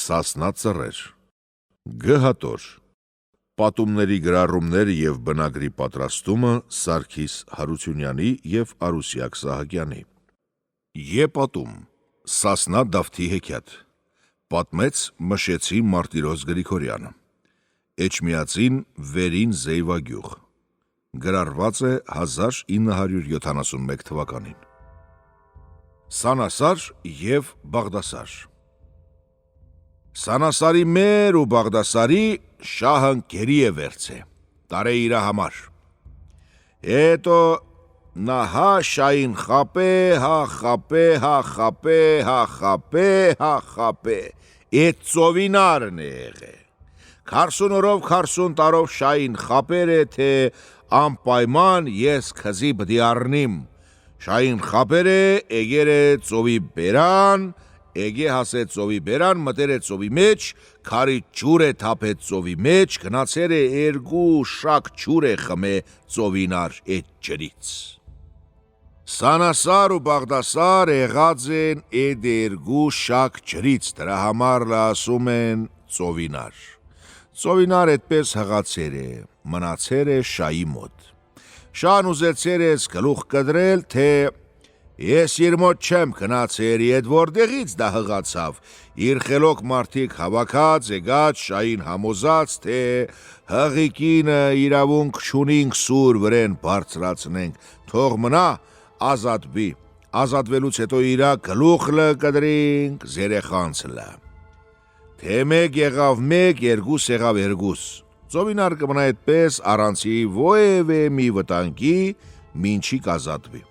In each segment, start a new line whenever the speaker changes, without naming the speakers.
Սասնա ծռեր Գհատոր Պատումների գրառումներ և բնագրի պատրաստումը Սարգիս Հարությունյանի և Արուսյակ Սահակյանի Պատում Սասնա Դավթի հեքիաթ Պատմեց Մշեցի Մարտիրոս Գրիգորյանը Էջմիածին Վերին Զեյվագյուղ Գրառված է 1971 թվականին Սանասար և Բաղդասար Սանասարի մեր ու Բաղդասարի շահն գերի է վերցե, տարե իրա համար։ Հետո նա հա շային խապե, հա խապե, հա խապե, հա խապե, հա խապե, էտ ծովինարն է եղե։ 40 օրով 40 տարով շային խապեր է, թե անպայման ես քզի բդի առնիմ։ Շային խապեր է, էգեր է ծովի բերան, Էգե հասեց ծովի բերան, մտեր է ծովի մեջ, քարի ջուր է թափեց ծովի մեջ, գնացեր է երկու շակ ջուր է խմե ծովինար էդ ջրից։ Սանասար ու Բաղդասար եղած են էդ երկու շակ ջրից, դրա համար ասում են ծովինար։ Ծովինար այդպես հղացեր է, մնացեր է շայի մոտ։ Շան ուզեցեր է գլուխ կդրել, թե Ես իր մոտ չեմ գնացեր, եդ որտեղից դա հղացավ, իր խելոք մարդիկ հավաքած, եկած, շային համոզած, թե հղիկինը իրավունք չունինք սուր վրեն բարձրացնենք, թող մնա, ազատվի, ազատվելուց հետո իրա գլուխը կդրինք, զերեխանցլը։ Թե մեկ եղավ մեկ, երկուս եղավ երկուս, ծովինար կմնա այդպես առանցի ովևէ մի վտանգի, մինչիկ ազատվի։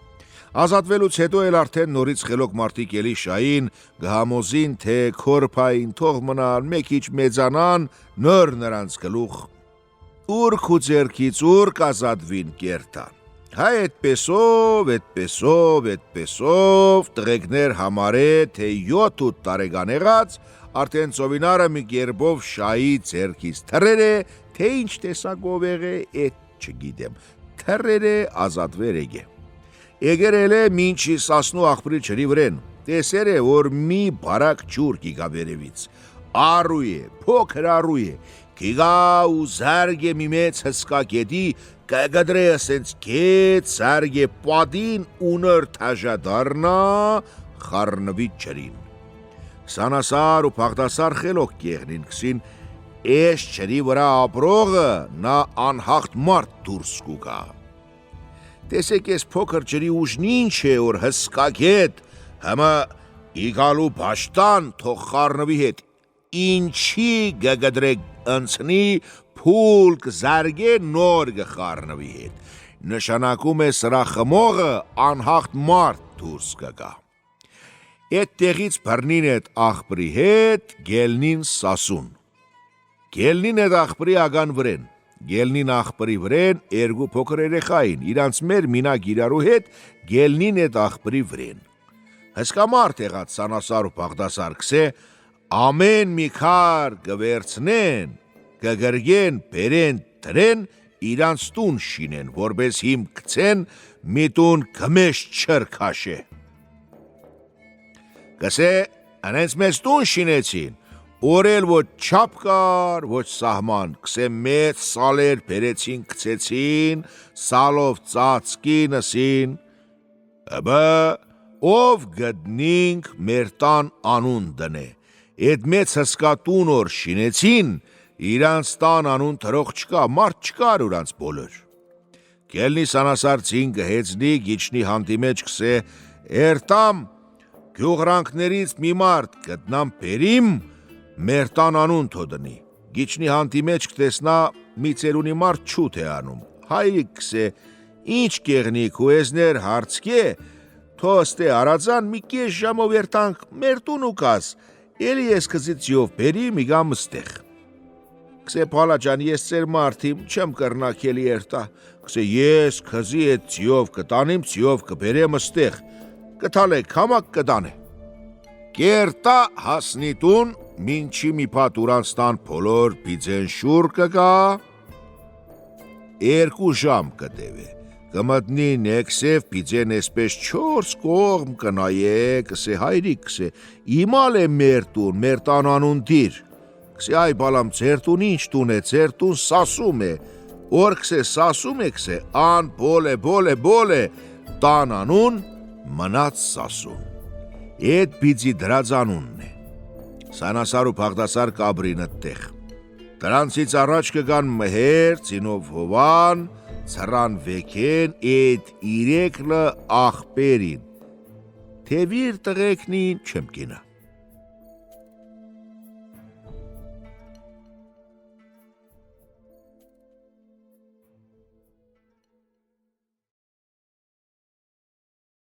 Ազատվելուց հետո էլ արդեն նորից խելոք մարդիկ էլի շային գհամոզին, թե քորփային թող մնան, մեկ իչ մեծանան, նոր նրանց գլուխ, ուր քու ձերքից ուր կազատվին կերտան։ Հայ այդպեսով, տղեկներ համարե, թե 7-8 տարեկան եղած, արդեն ծովինարը մի կերպով շայի ձերքից թռեր է, թե ինչ տեսակով եղե, էդ չգիտեմ, թռեր է ազատվեր եկե։ Էգերել է մինչի սասնու աղբրի ջրի վրեն, տեսեր է, որ մի բարակ ջուր կիգա վերևից, առու է, փոքր առու է, կիգա ու զարգ է մի մեծ հսկա գետի, կգդրե ասենց գետ, զարգ է պատին ունր թաժադարնա, խարնվի ջրին։ Սանասար ու Բաղդասար խելոք կեղնին կսին, էս ջրի վրա ապրողը նա անհաղթ մարդ դուրս կուգա։ Տեսեք ես փոքր ջրի ուժն ինչ է, որ հսկա գետ, հմը իգալու բաշտան թող խարնվի հետ, ինչի գգդրեք ընցնի, փուլ կզարգե նոր գխարնվի հետ, նշանակում է սրա խմողը անհաղթ մարդ դուրս կգա։ Էդ տեղից բռնին էդ աղբրի հետ, գելնին սասուն։ Գելնին էդ աղբրի ագան վրեն։ Գելնին աղբրի վրեն երկու փոքր երեխային, իրանց մեր մինակ իրարու հետ գելնին էդ աղբրի վրեն։ Հսկա մարդ եղած Սանասար ու Բաղդասար կսե, ամեն մի քար կվերցնեն, կգրգեն, բերեն, դրեն, իրանց տուն շինեն, որպես հիմ կցեն, մի տուն գմեշ չր քաշե։ Կսե, անենց մեծ տուն շինեցին, Օրել ոչ չապ կար, ոչ սահման, կսե մեծ սալեր բերեցին, կցեցին, սալով ծածկի նսին, բը ով գտնինք մեր տան անուն դնե, էդ մեծ հսկա տուն որ շինեցին, իրանց տան անուն թրող չկա, մարդ չկար ուրանց բոլոր։ Կելնի Սանասար ցին գհեցնի, գիչնի հանդի մեջ կսե, երտամ, գյուղրանքներից մի մարդ գտնամ բերիմ, մեր տան անուն թոդնի, գիչնի հանդի մեջ կտեսնա մի ծերունի մարդ չութ է անում, հայրիկ կսե, ինչ կեղնի քուեզներ հարցկե, թոստե արածան մի կես ժամով երտանք մեր տուն ու կաս, էլի ես կզից յով բերի միգամ ստեղ։ Կսե պալա ջան, ես ծեր մարդիմ, չեմ կրնակելի երտա, կսե ես կզի էդ ծյով կտանիմ, ծյով կբերեմ ստեղ, կթալեք համակ կտանե։ Կերտա հասնի տուն, մինչի մի պատ ուրանստան բոլոր պիծեն շուր կգա, երկու ժամ կտևե, կմտնի նեքսև պիծեն էսպես 4 կողմ կնայե, կսե հայրիկ, կսե իմալ է մեր տուն, մեր տանանուն դիր, կսե այ բալամ ձեր տուն ինչ տուն է, ձեր տուն սասում է, որ կսե սասում է, կսե ան բոլ է, տանանուն մնաց սասում, էդ պիծի դրածանունն է, Սանասար ու Բաղդասար կաբրինը տեղ, դրանցից առաջ կգան մհեր, ծինով հովան, ծրան վեկեն, էդ իրեքլը աղպերին, թևիր տղեկնին չեմ կինը։